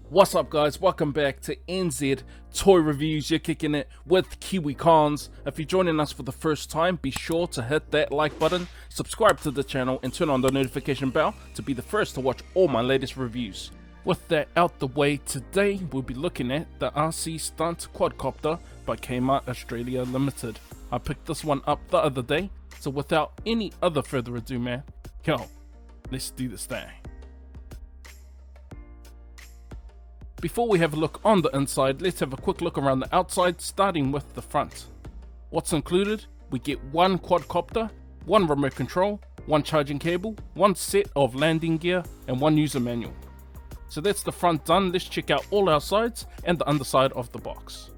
What's up guys, welcome back to NZ Toy Reviews. You're kicking it with KiwiKoNZ. If you're joining us for the first time, be sure to hit that like button, subscribe to the channel and turn on the notification bell to be the first to watch all my latest reviews. With that out the way, today we'll be looking at the RC Stunt Quadcopter by Kmart Australia Limited. I picked this one up the other day, so without any other further ado man, let's do this thing. Before we have a look on the inside, let's have a quick look around the outside, starting with the front. What's included? We get one quadcopter, one remote control, one charging cable, one set of landing gear, and one user manual. So that's the front done. Let's check out all our sides and the underside of the box.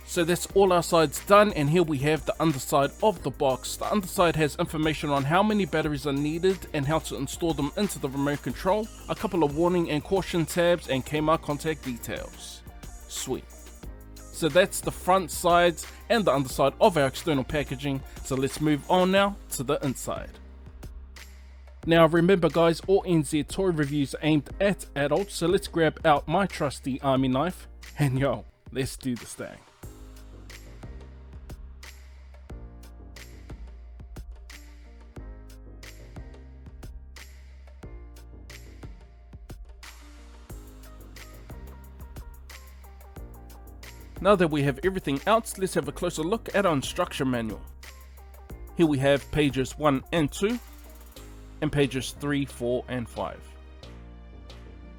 So that's all our sides done, and here we have the underside of the box. The underside has information on how many batteries are needed and how to install them into the remote control, a couple of warning and caution tabs, and Kmart contact details. Sweet. So that's the front sides and the underside of our external packaging, so let's move on now to the inside. Now remember guys, all NZ toy reviews are aimed at adults, so let's grab out my trusty army knife, and let's do this thing. Now that we have everything else, let's have a closer look at our instruction manual. Here we have pages 1 and 2, and pages 3, 4, and 5.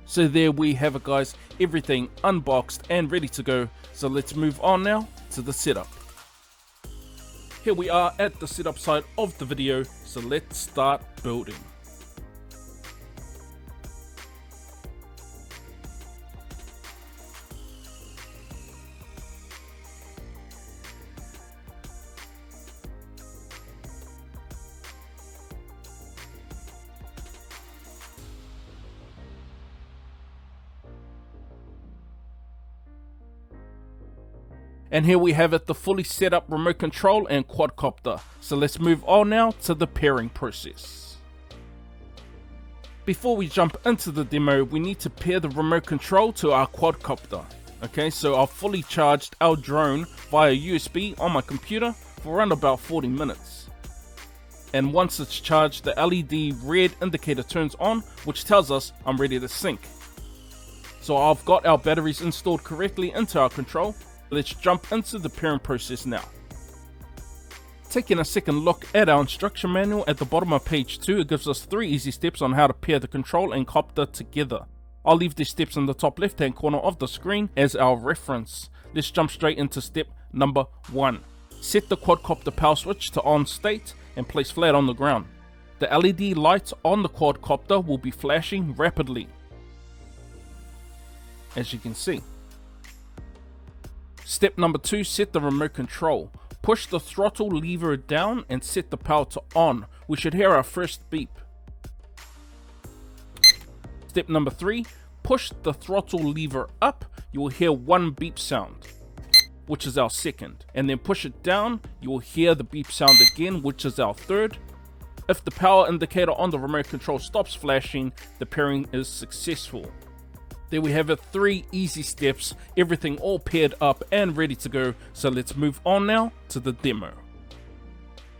So there we have it guys, everything unboxed and ready to go. So let's move on now to the setup. Here we are at the setup side of the video, so let's start building. And here we have it, the fully set up remote control and quadcopter. So let's move on now to the pairing process. Before we jump into the demo, we need to pair the remote control to our quadcopter. Okay, so I've fully charged our drone via USB on my computer for around about 40 minutes. And once it's charged, the LED red indicator turns on, which tells us I'm ready to sync. So I've got our batteries installed correctly into our control. Let's jump into the pairing process now. Taking a second look at our instruction manual, at the bottom of page 2, it gives us 3 easy steps on how to pair the control and copter together. I'll leave these steps in the top left hand corner of the screen as our reference. Let's jump straight into step number 1. Set the quadcopter power switch to on state and place flat on the ground. The LED light on the quadcopter will be flashing rapidly, as you can see. Step number 2, set the remote control. Push the throttle lever down and set the power to on. We should hear our first beep. Step number 3, push the throttle lever up. You will hear one beep sound, which is our second. And then push it down, you will hear the beep sound again, which is our third. If the power indicator on the remote control stops flashing, the pairing is successful. There we have it, 3 easy steps, everything all paired up and ready to go. So let's move on now to the demo.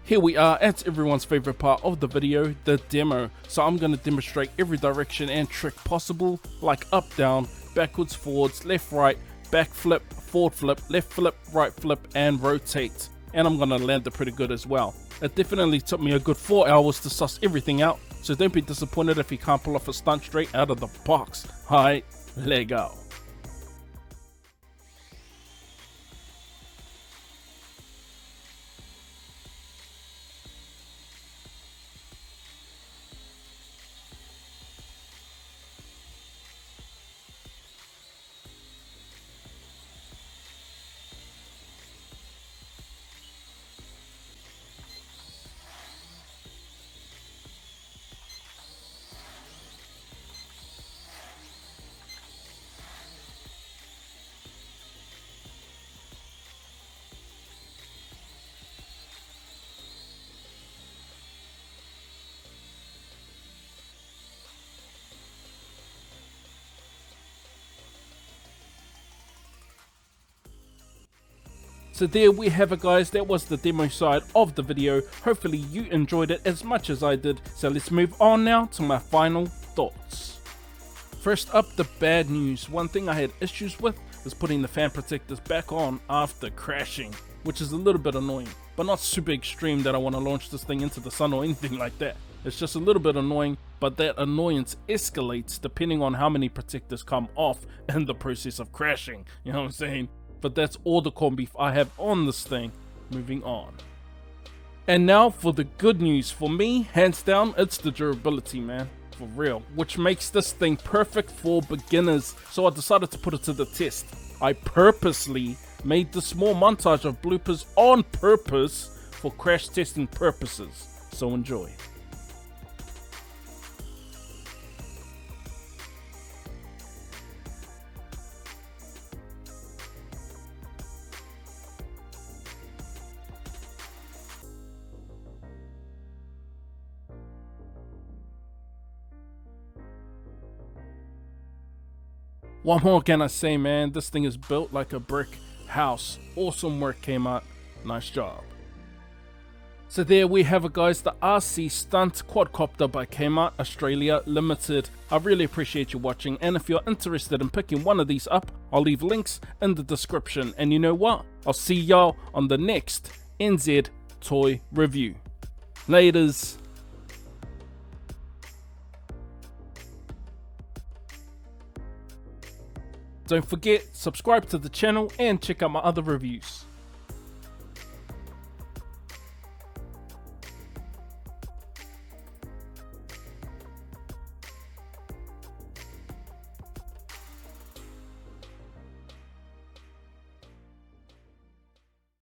Here we are at everyone's favorite part of the video, the demo. So I'm going to demonstrate every direction and trick possible, like up, down, backwards, forwards, left, right, back flip, forward flip, left flip, right flip, and rotate. And I'm going to land it pretty good as well. It definitely took me a good 4 hours to suss everything out, so don't be disappointed if you can't pull off a stunt straight out of the box. Alright, let go. So there we have it, guys. That was the demo side of the video. Hopefully you enjoyed it as much as I did. So let's move on now to my final thoughts. First up, the bad news. One thing I had issues with was putting the fan protectors back on after crashing, which is a little bit annoying, but not super extreme that I want to launch this thing into the sun or anything like that. It's just a little bit annoying, but that annoyance escalates depending on how many protectors come off in the process of crashing. You know what I'm saying? But that's all the corned beef I have on this thing. Moving on. And now for the good news. For me, hands down, it's the durability, man. For real. Which makes this thing perfect for beginners. So I decided to put it to the test. I purposely made the small montage of bloopers on purpose for crash testing purposes. So enjoy. What more can I say, man? This thing is built like a brick house. Awesome work came out. Nice job. So there we have it, guys. The RC Stunt Quadcopter by Kmart Australia Limited. I really appreciate you watching, and if you're interested in picking one of these up, I'll leave links in the description. And you know what? I'll see y'all on the next NZ toy review. Laters. Don't forget, subscribe to the channel and check out my other reviews.